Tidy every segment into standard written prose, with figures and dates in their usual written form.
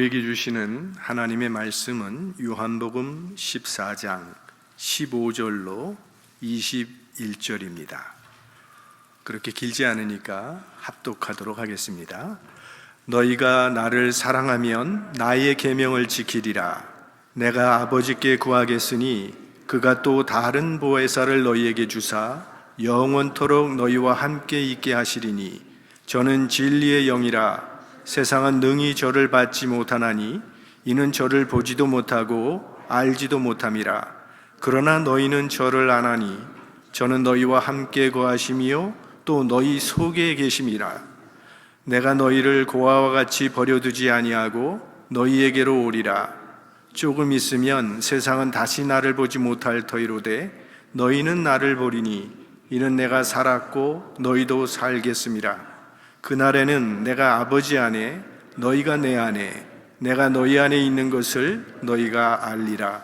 우리에게 주시는 하나님의 말씀은 요한복음 14장 15절로 21절입니다. 그렇게 길지 않으니까 합독하도록 하겠습니다. 너희가 나를 사랑하면 나의 계명을 지키리라. 내가 아버지께 구하겠으니 그가 또 다른 보혜사를 너희에게 주사 영원토록 너희와 함께 있게 하시리니 저는 진리의 영이라. 세상은 능히 저를 받지 못하나니 이는 저를 보지도 못하고 알지도 못함이라. 그러나 너희는 저를 아나니 저는 너희와 함께 거하심이요 또 너희 속에 계심이라. 내가 너희를 고아와 같이 버려두지 아니하고 너희에게로 오리라. 조금 있으면 세상은 다시 나를 보지 못할 터이로되 너희는 나를 보리니 이는 내가 살았고 너희도 살겠음이라. 그날에는 내가 아버지 안에 너희가 내 안에 내가 너희 안에 있는 것을 너희가 알리라.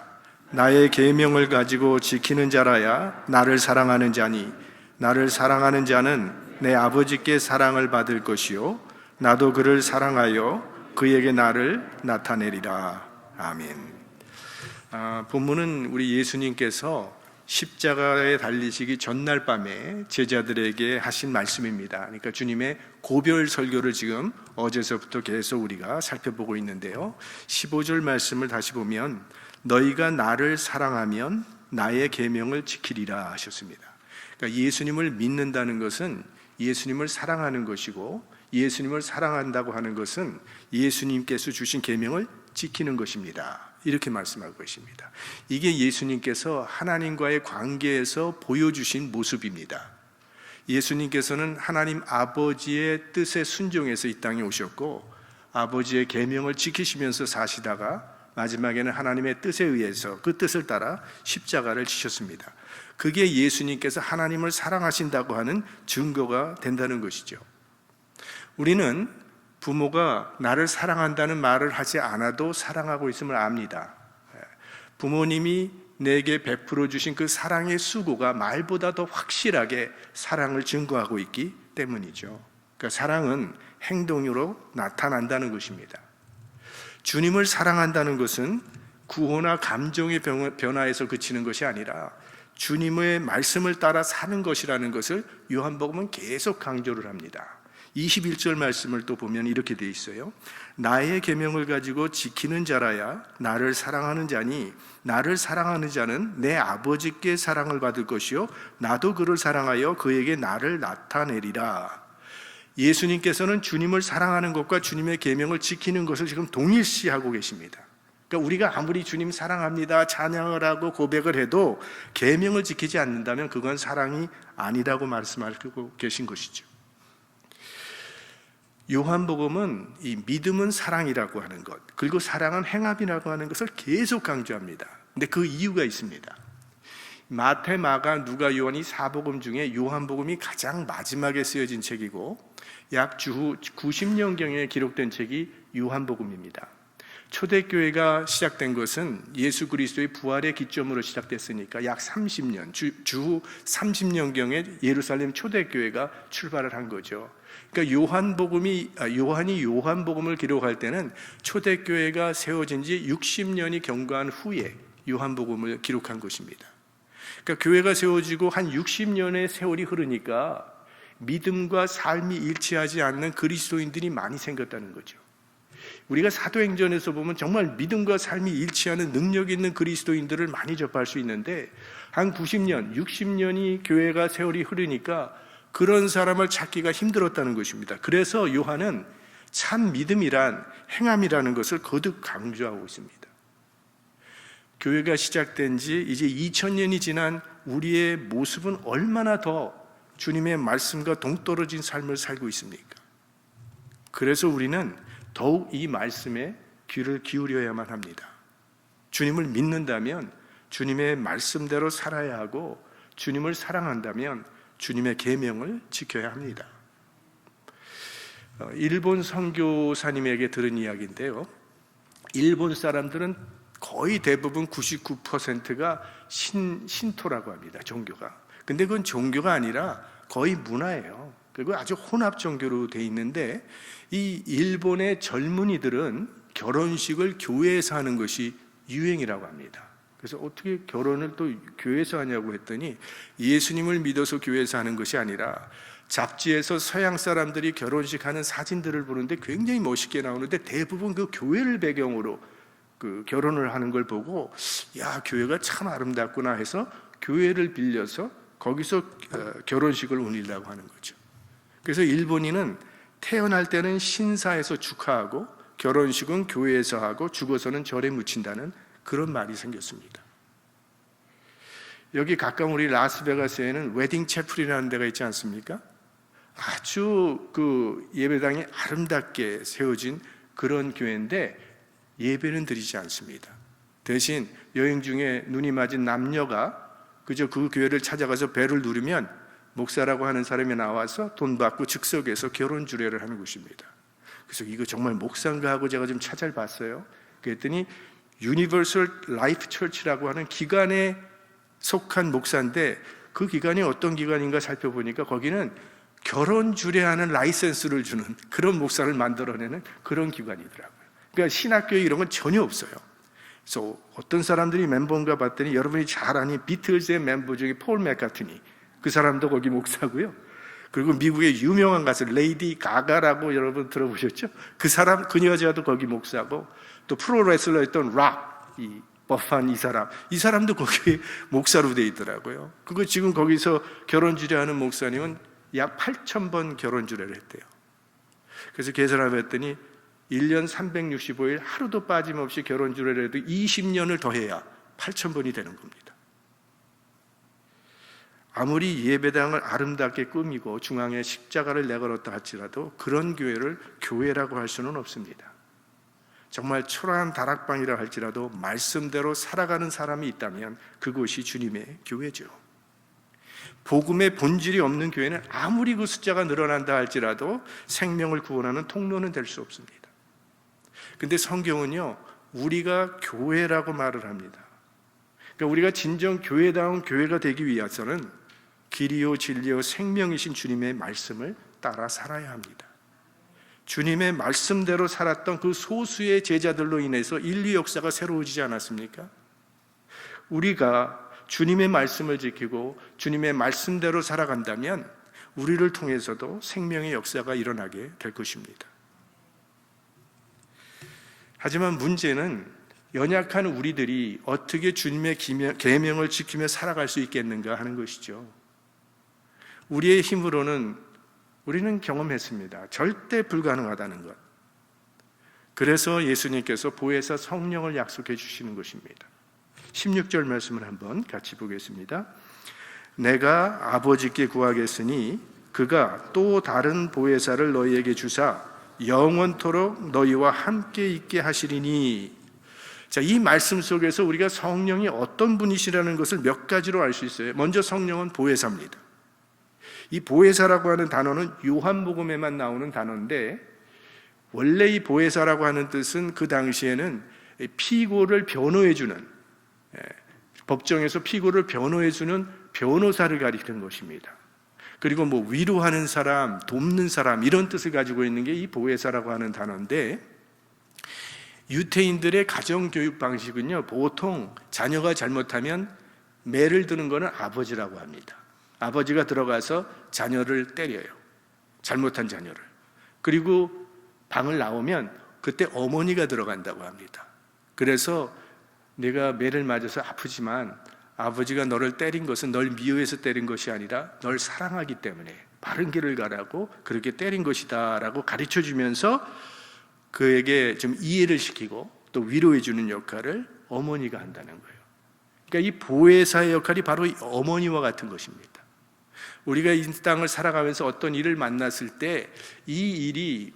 나의 계명을 가지고 지키는 자라야 나를 사랑하는 자니 나를 사랑하는 자는 내 아버지께 사랑을 받을 것이요 나도 그를 사랑하여 그에게 나를 나타내리라. 아멘. 본문은 우리 예수님께서 십자가에 달리시기 전날 밤에 제자들에게 하신 말씀입니다. 그러니까 주님의 고별 설교를 지금 어제서부터 계속 우리가 살펴보고 있는데요. 15절 말씀을 다시 보면 너희가 나를 사랑하면 나의 계명을 지키리라 하셨습니다. 그러니까 예수님을 믿는다는 것은 예수님을 사랑하는 것이고 예수님을 사랑한다고 하는 것은 예수님께서 주신 계명을 지키는 것입니다. 이렇게 말씀하고 계십니다. 이게 예수님께서 하나님과의 관계에서 보여주신 모습입니다. 예수님께서는 하나님 아버지의 뜻에 순종해서 이 땅에 오셨고 아버지의 계명을 지키시면서 사시다가 마지막에는 하나님의 뜻에 의해서 그 뜻을 따라 십자가를 지셨습니다. 그게 예수님께서 하나님을 사랑하신다고 하는 증거가 된다는 것이죠. 우리는 부모가 나를 사랑한다는 말을 하지 않아도 사랑하고 있음을 압니다. 부모님이 내게 베풀어 주신 그 사랑의 수고가 말보다 더 확실하게 사랑을 증거하고 있기 때문이죠. 그러니까 사랑은 행동으로 나타난다는 것입니다. 주님을 사랑한다는 것은 구호나 감정의 변화에서 그치는 것이 아니라 주님의 말씀을 따라 사는 것이라는 것을 요한복음은 계속 강조를 합니다. 21절 말씀을 또 보면 이렇게 되어 있어요. 나의 계명을 가지고 지키는 자라야 나를 사랑하는 자니 나를 사랑하는 자는 내 아버지께 사랑을 받을 것이요 나도 그를 사랑하여 그에게 나를 나타내리라. 예수님께서는 주님을 사랑하는 것과 주님의 계명을 지키는 것을 지금 동일시하고 계십니다. 그러니까 우리가 아무리 주님 사랑합니다 찬양을 하고 고백을 해도 계명을 지키지 않는다면 그건 사랑이 아니라고 말씀하고 계신 것이죠. 요한복음은 이 믿음은 사랑이라고 하는 것, 그리고 사랑은 행함이라고 하는 것을 계속 강조합니다. 근데 그 이유가 있습니다. 마태, 마가, 누가, 요한이 사복음 중에 요한복음이 가장 마지막에 쓰여진 책이고 약 주후 90년경에 기록된 책이 요한복음입니다. 초대교회가 시작된 것은 예수 그리스도의 부활의 기점으로 시작됐으니까 약 30년, 주후 30년경에 예루살렘 초대교회가 출발을 한 거죠. 그러니까 요한이 요한복음을 기록할 때는 초대교회가 세워진 지 60년이 경과한 후에 요한복음을 기록한 것입니다. 그러니까 교회가 세워지고 한 60년의 세월이 흐르니까 믿음과 삶이 일치하지 않는 그리스도인들이 많이 생겼다는 거죠. 우리가 사도행전에서 보면 정말 믿음과 삶이 일치하는 능력 있는 그리스도인들을 많이 접할 수 있는데 한 90년, 60년이 교회가 세월이 흐르니까 그런 사람을 찾기가 힘들었다는 것입니다. 그래서 요한은 참 믿음이란 행함이라는 것을 거듭 강조하고 있습니다. 교회가 시작된 지 이제 2000년이 지난 우리의 모습은 얼마나 더 주님의 말씀과 동떨어진 삶을 살고 있습니까? 그래서 우리는 더욱 이 말씀에 귀를 기울여야만 합니다. 주님을 믿는다면 주님의 말씀대로 살아야 하고 주님을 사랑한다면 주님의 계명을 지켜야 합니다. 일본 선교사님에게 들은 이야기인데요. 일본 사람들은 거의 대부분 99%가 신토라고 합니다. 종교가. 근데 그건 종교가 아니라 거의 문화예요. 그리고 아주 혼합 종교로 돼 있는데 이 일본의 젊은이들은 결혼식을 교회에서 하는 것이 유행이라고 합니다. 그래서 어떻게 결혼을 또 교회에서 하냐고 했더니 예수님을 믿어서 교회에서 하는 것이 아니라 잡지에서 서양 사람들이 결혼식 하는 사진들을 보는데 굉장히 멋있게 나오는데 대부분 그 교회를 배경으로 그 결혼을 하는 걸 보고 야, 교회가 참 아름답구나 해서 교회를 빌려서 거기서 결혼식을 올리려고 하는 거죠. 그래서 일본인은 태어날 때는 신사에서 축하하고 결혼식은 교회에서 하고 죽어서는 절에 묻힌다는 그런 말이 생겼습니다. 여기 가까운 우리 라스베가스에는 웨딩 채플이라는 데가 있지 않습니까? 아주 그 예배당이 아름답게 세워진 그런 교회인데 예배는 드리지 않습니다. 대신 여행 중에 눈이 맞은 남녀가 그저 그 교회를 찾아가서 배를 누르면 목사라고 하는 사람이 나와서 돈 받고 즉석에서 결혼 주례를 하는 곳입니다. 그래서 이거 정말 목사인가 하고 제가 좀 찾아봤어요. 그랬더니 유니버설 라이프 처치라고 하는 기관에 속한 목사인데 그 기관이 어떤 기관인가 살펴보니까 거기는 결혼 주례하는 라이센스를 주는 그런 목사를 만들어내는 그런 기관이더라고요. 그러니까 신학교에 이런 건 전혀 없어요. 그래서 어떤 사람들이 멤버인가 봤더니 여러분이 잘 아는 비틀즈의 멤버 중에 폴 맥카트니, 그 사람도 거기 목사고요. 그리고 미국의 유명한 가수 레이디 가가라고 여러분 들어보셨죠? 그 사람, 그 여자도 거기 목사고, 또 프로레슬러였던 락, 이 버판 이 사람도 거기 목사로 돼 있더라고요. 그거 지금 거기서 결혼 주례하는 목사님은 약 8,000번 결혼 주례를 했대요. 그래서 계산을 했더니 1년 365일 하루도 빠짐없이 결혼 주례를 해도 20년을 더해야 8,000번이 되는 겁니다. 아무리 예배당을 아름답게 꾸미고 중앙에 십자가를 내걸었다 할지라도 그런 교회를 교회라고 할 수는 없습니다. 정말 초라한 다락방이라 할지라도 말씀대로 살아가는 사람이 있다면 그곳이 주님의 교회죠. 복음의 본질이 없는 교회는 아무리 그 숫자가 늘어난다 할지라도 생명을 구원하는 통로는 될 수 없습니다. 근데 성경은요, 우리가 교회라고 말을 합니다. 그러니까 우리가 진정 교회다운 교회가 되기 위해서는 길이요 진리요 생명이신 주님의 말씀을 따라 살아야 합니다. 주님의 말씀대로 살았던 그 소수의 제자들로 인해서 인류 역사가 새로워지지 않았습니까? 우리가 주님의 말씀을 지키고 주님의 말씀대로 살아간다면 우리를 통해서도 생명의 역사가 일어나게 될 것입니다. 하지만 문제는 연약한 우리들이 어떻게 주님의 계명을 지키며 살아갈 수 있겠는가 하는 것이죠. 우리의 힘으로는 우리는 경험했습니다. 절대 불가능하다는 것. 그래서 예수님께서 보혜사 성령을 약속해 주시는 것입니다. 16절 말씀을 한번 같이 보겠습니다. 내가 아버지께 구하겠으니 그가 또 다른 보혜사를 너희에게 주사 영원토록 너희와 함께 있게 하시리니. 자, 이 말씀 속에서 우리가 성령이 어떤 분이시라는 것을 몇 가지로 알 수 있어요. 먼저 성령은 보혜사입니다. 이 보혜사라고 하는 단어는 요한복음에만 나오는 단어인데 원래 이 보혜사라고 하는 뜻은 그 당시에는 피고를 변호해주는, 법정에서 피고를 변호해주는 변호사를 가리키는 것입니다. 그리고 뭐 위로하는 사람, 돕는 사람 이런 뜻을 가지고 있는 게 이 보혜사라고 하는 단어인데 유태인들의 가정교육 방식은요, 보통 자녀가 잘못하면 매를 드는 것은 아버지라고 합니다. 아버지가 들어가서 자녀를 때려요. 잘못한 자녀를. 그리고 방을 나오면 그때 어머니가 들어간다고 합니다. 그래서 내가 매를 맞아서 아프지만 아버지가 너를 때린 것은 널 미워해서 때린 것이 아니라 널 사랑하기 때문에 바른 길을 가라고 그렇게 때린 것이다 라고 가르쳐 주면서 그에게 좀 이해를 시키고 또 위로해 주는 역할을 어머니가 한다는 거예요. 그러니까 이 보혜사의 역할이 바로 어머니와 같은 것입니다. 우리가 이 땅을 살아가면서 어떤 일을 만났을 때 이 일이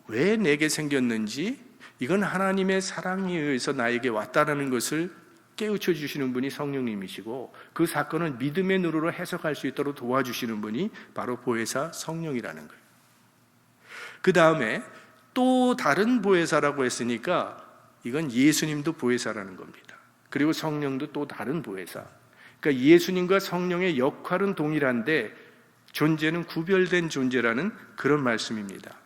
왜 내게 생겼는지, 이건 하나님의 사랑에 의해서 나에게 왔다라는 것을 깨우쳐 주시는 분이 성령님이시고 그 사건을 믿음의 눈으로 해석할 수 있도록 도와주시는 분이 바로 보혜사 성령이라는 거예요. 그 다음에 또 다른 보혜사라고 했으니까 이건 예수님도 보혜사라는 겁니다. 그리고 성령도 또 다른 보혜사. 그러니까 예수님과 성령의 역할은 동일한데 존재는 구별된 존재라는 그런 말씀입니다.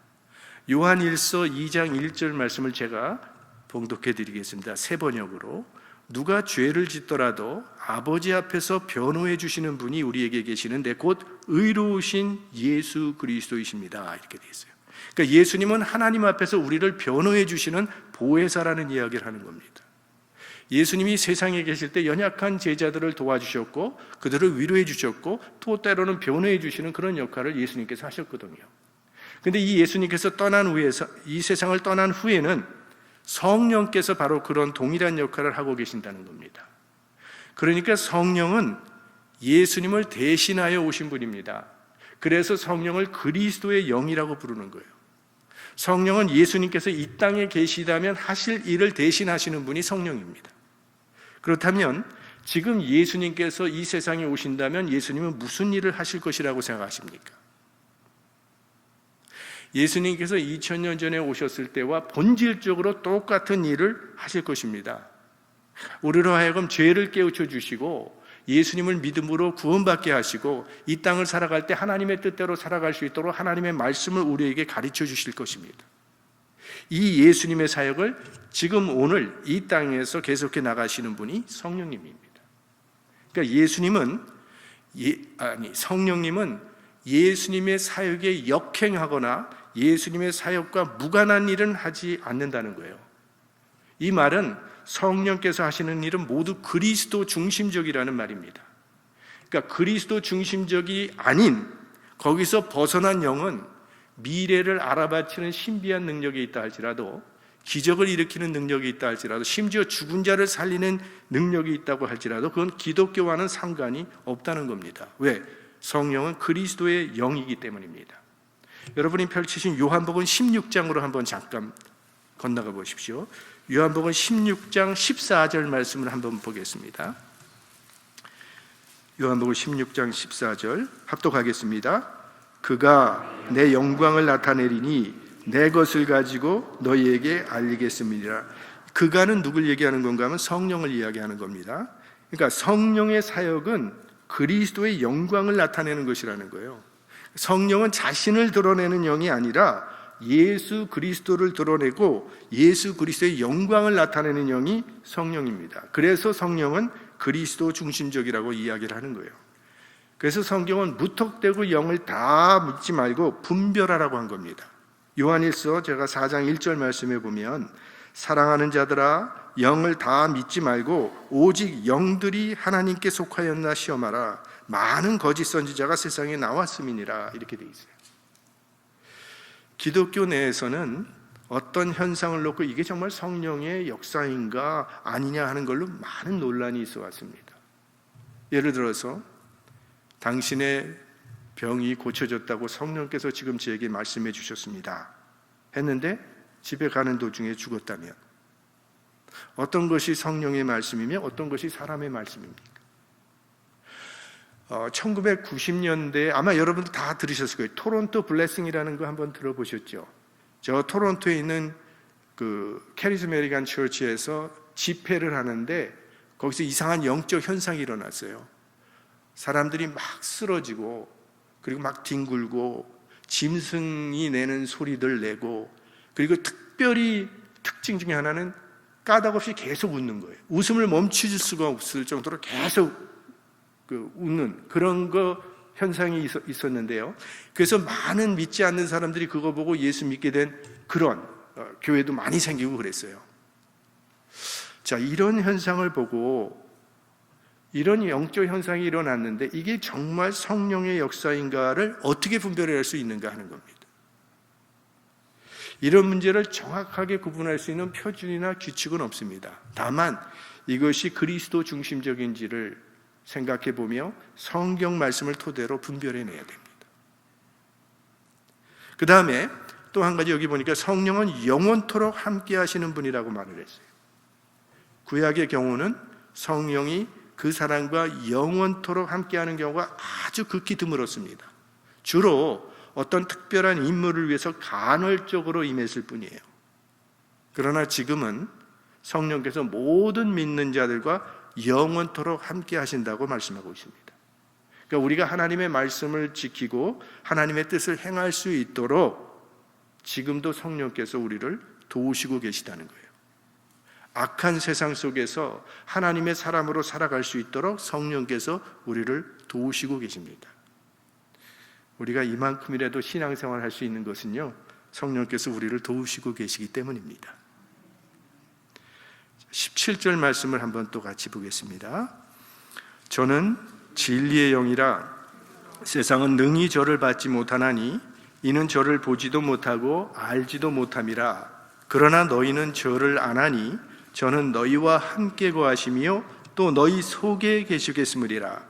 요한일서 2장 1절 말씀을 제가 봉독해 드리겠습니다. 세 번역으로. 누가 죄를 짓더라도 아버지 앞에서 변호해 주시는 분이 우리에게 계시는데 곧 의로우신 예수 그리스도이십니다. 이렇게 되어 있어요. 그러니까 예수님은 하나님 앞에서 우리를 변호해 주시는 보혜사라는 이야기를 하는 겁니다. 예수님이 세상에 계실 때 연약한 제자들을 도와주셨고 그들을 위로해 주셨고 또 때로는 변호해 주시는 그런 역할을 예수님께서 하셨거든요. 그런데 이 예수님께서 떠난 후에서, 이 세상을 떠난 후에는 성령께서 바로 그런 동일한 역할을 하고 계신다는 겁니다. 그러니까 성령은 예수님을 대신하여 오신 분입니다. 그래서 성령을 그리스도의 영이라고 부르는 거예요. 성령은 예수님께서 이 땅에 계시다면 하실 일을 대신하시는 분이 성령입니다. 그렇다면 지금 예수님께서 이 세상에 오신다면 예수님은 무슨 일을 하실 것이라고 생각하십니까? 예수님께서 2000년 전에 오셨을 때와 본질적으로 똑같은 일을 하실 것입니다. 우리로 하여금 죄를 깨우쳐 주시고 예수님을 믿음으로 구원받게 하시고 이 땅을 살아갈 때 하나님의 뜻대로 살아갈 수 있도록 하나님의 말씀을 우리에게 가르쳐 주실 것입니다. 이 예수님의 사역을 지금 오늘 이 땅에서 계속해 나가시는 분이 성령님입니다. 그러니까 성령님은 예수님의 사역에 역행하거나 예수님의 사역과 무관한 일은 하지 않는다는 거예요. 이 말은 성령께서 하시는 일은 모두 그리스도 중심적이라는 말입니다. 그러니까 그리스도 중심적이 아닌 거기서 벗어난 영은 미래를 알아맞히는 신비한 능력이 있다 할지라도, 기적을 일으키는 능력이 있다 할지라도, 심지어 죽은 자를 살리는 능력이 있다고 할지라도 그건 기독교와는 상관이 없다는 겁니다. 왜? 성령은 그리스도의 영이기 때문입니다. 여러분이 펼치신 요한복음 16장으로 한번 잠깐 건너가 보십시오. 요한복음 16장 14절 말씀을 한번 보겠습니다. 요한복음 16장 14절 합독하겠습니다. 그가 내 영광을 나타내리니 내 것을 가지고 너희에게 알리겠습니다. 그가는 누굴 얘기하는 건가 하면 성령을 이야기하는 겁니다. 그러니까 성령의 사역은 그리스도의 영광을 나타내는 것이라는 거예요. 성령은 자신을 드러내는 영이 아니라 예수 그리스도를 드러내고 예수 그리스도의 영광을 나타내는 영이 성령입니다. 그래서 성령은 그리스도 중심적이라고 이야기를 하는 거예요. 그래서 성경은 무턱대고 영을 다 믿지 말고 분별하라고 한 겁니다. 요한일서 제가 4장 1절 말씀에 보면 사랑하는 자들아 영을 다 믿지 말고 오직 영들이 하나님께 속하였나 시험하라. 많은 거짓 선지자가 세상에 나왔음이니라. 이렇게 돼 있어요. 기독교 내에서는 어떤 현상을 놓고 이게 정말 성령의 역사인가 아니냐 하는 걸로 많은 논란이 있어 왔습니다. 예를 들어서 당신의 병이 고쳐졌다고 성령께서 지금 저에게 말씀해 주셨습니다 했는데 집에 가는 도중에 죽었다면 어떤 것이 성령의 말씀이며 어떤 것이 사람의 말씀입니까? 1990년대에 아마 여러분들 다 들으셨을 거예요. 토론토 블레싱이라는 거 한번 들어보셨죠? 저 토론토에 있는 그 캐리스메리간 처치에서 집회를 하는데 거기서 이상한 영적 현상이 일어났어요. 사람들이 막 쓰러지고 그리고 막 뒹굴고 짐승이 내는 소리들 내고 그리고 특별히 특징 중에 하나는 까닭없이 계속 웃는 거예요. 웃음을 멈출 수가 없을 정도로 계속 웃는 그런 현상이 있었는데요. 그래서 많은 믿지 않는 사람들이 그거 보고 예수 믿게 된 그런 교회도 많이 생기고 그랬어요. 자, 이런 현상을 보고 이런 영적 현상이 일어났는데 이게 정말 성령의 역사인가를 어떻게 분별할 수 있는가 하는 겁니다. 이런 문제를 정확하게 구분할 수 있는 표준이나 규칙은 없습니다. 다만 이것이 그리스도 중심적인지를 생각해 보며 성경 말씀을 토대로 분별해내야 됩니다. 그 다음에 또 한 가지 여기 보니까 성령은 영원토록 함께 하시는 분이라고 말을 했어요. 구약의 경우는 성령이 그 사람과 영원토록 함께하는 경우가 아주 극히 드물었습니다. 주로 어떤 특별한 인물을 위해서 간헐적으로 임했을 뿐이에요. 그러나 지금은 성령께서 모든 믿는 자들과 영원토록 함께 하신다고 말씀하고 있습니다. 그러니까 우리가 하나님의 말씀을 지키고 하나님의 뜻을 행할 수 있도록 지금도 성령께서 우리를 도우시고 계시다는 거예요. 악한 세상 속에서 하나님의 사람으로 살아갈 수 있도록 성령께서 우리를 도우시고 계십니다. 우리가 이만큼이라도 신앙생활 할 수 있는 것은요, 성령께서 우리를 도우시고 계시기 때문입니다. 17절 말씀을 한번 또 같이 보겠습니다. 저는 진리의 영이라 세상은 능히 저를 받지 못하나니 이는 저를 보지도 못하고 알지도 못함이라. 그러나 너희는 저를 아나니 저는 너희와 함께 거하시며 또 너희 속에 계시겠으므리라.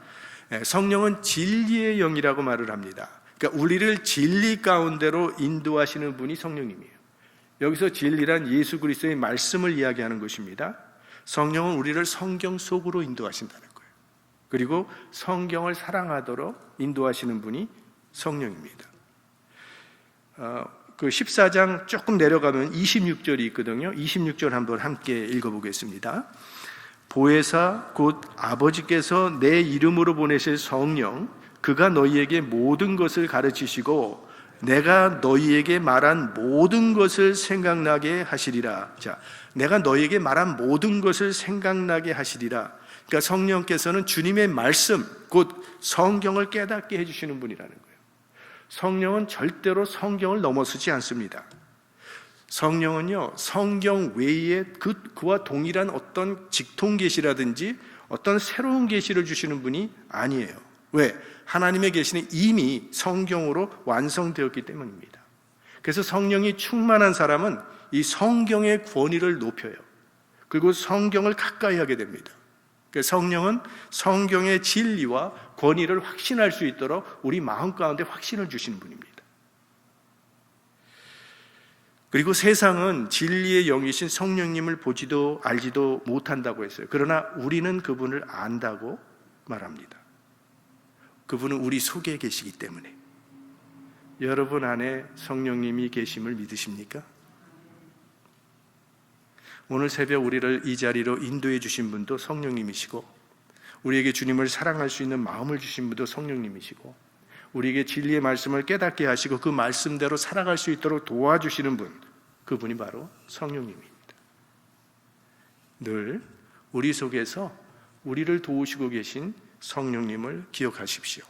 성령은 진리의 영이라고 말을 합니다. 그러니까 우리를 진리 가운데로 인도하시는 분이 성령님이에요. 여기서 진리란 예수 그리스도의 말씀을 이야기하는 것입니다. 성령은 우리를 성경 속으로 인도하신다는 거예요. 그리고 성경을 사랑하도록 인도하시는 분이 성령입니다. 그 14장 조금 내려가면 26절이 있거든요. 26절 한번 함께 읽어보겠습니다. 보혜사 곧 아버지께서 내 이름으로 보내실 성령, 그가 너희에게 모든 것을 가르치시고 내가 너희에게 말한 모든 것을 생각나게 하시리라. 자, 내가 너희에게 말한 모든 것을 생각나게 하시리라. 그러니까 성령께서는 주님의 말씀, 곧 성경을 깨닫게 해주시는 분이라는 거예요. 성령은 절대로 성경을 넘어서지 않습니다. 성령은요, 성경 외에 그와 동일한 어떤 직통 계시라든지 어떤 새로운 계시를 주시는 분이 아니에요. 왜? 하나님의 계시는 이미 성경으로 완성되었기 때문입니다. 그래서 성령이 충만한 사람은 이 성경의 권위를 높여요. 그리고 성경을 가까이 하게 됩니다. 성령은 성경의 진리와 권위를 확신할 수 있도록 우리 마음 가운데 확신을 주시는 분입니다. 그리고 세상은 진리의 영이신 성령님을 보지도 알지도 못한다고 했어요. 그러나 우리는 그분을 안다고 말합니다. 그분은 우리 속에 계시기 때문에. 여러분 안에 성령님이 계심을 믿으십니까? 오늘 새벽 우리를 이 자리로 인도해 주신 분도 성령님이시고, 우리에게 주님을 사랑할 수 있는 마음을 주신 분도 성령님이시고, 우리에게 진리의 말씀을 깨닫게 하시고 그 말씀대로 살아갈 수 있도록 도와주시는 분, 그분이 바로 성령님입니다. 늘 우리 속에서 우리를 도우시고 계신 성령님을 기억하십시오.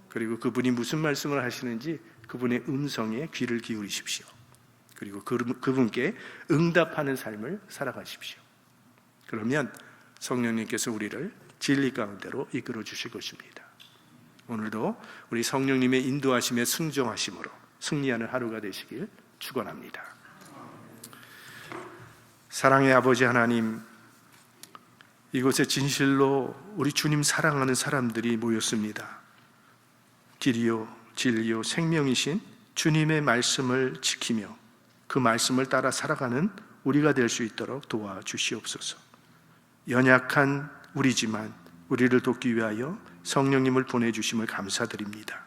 그리고 그분이 무슨 말씀을 하시는지 그분의 음성에 귀를 기울이십시오. 그리고 그분께 응답하는 삶을 살아가십시오. 그러면 성령님께서 우리를 진리 가운데로 이끌어 주실 것입니다. 오늘도 우리 성령님의 인도하심에 순종하심으로 승리하는 하루가 되시길 축원합니다. 사랑의 아버지 하나님, 이곳에 진실로 우리 주님 사랑하는 사람들이 모였습니다. 길이요 진리요 생명이신 주님의 말씀을 지키며 그 말씀을 따라 살아가는 우리가 될 수 있도록 도와주시옵소서. 연약한 우리지만 우리를 돕기 위하여 성령님을 보내주심을 감사드립니다.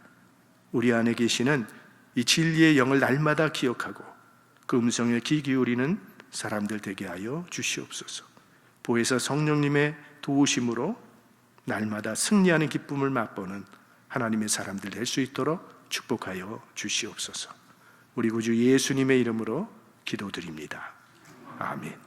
우리 안에 계시는 이 진리의 영을 날마다 기억하고 그 음성에 귀 기울이는 사람들 되게 하여 주시옵소서. 보혜사 성령님의 도우심으로 날마다 승리하는 기쁨을 맛보는 하나님의 사람들 될 수 있도록 축복하여 주시옵소서. 우리 구주 예수님의 이름으로 기도드립니다. 아멘.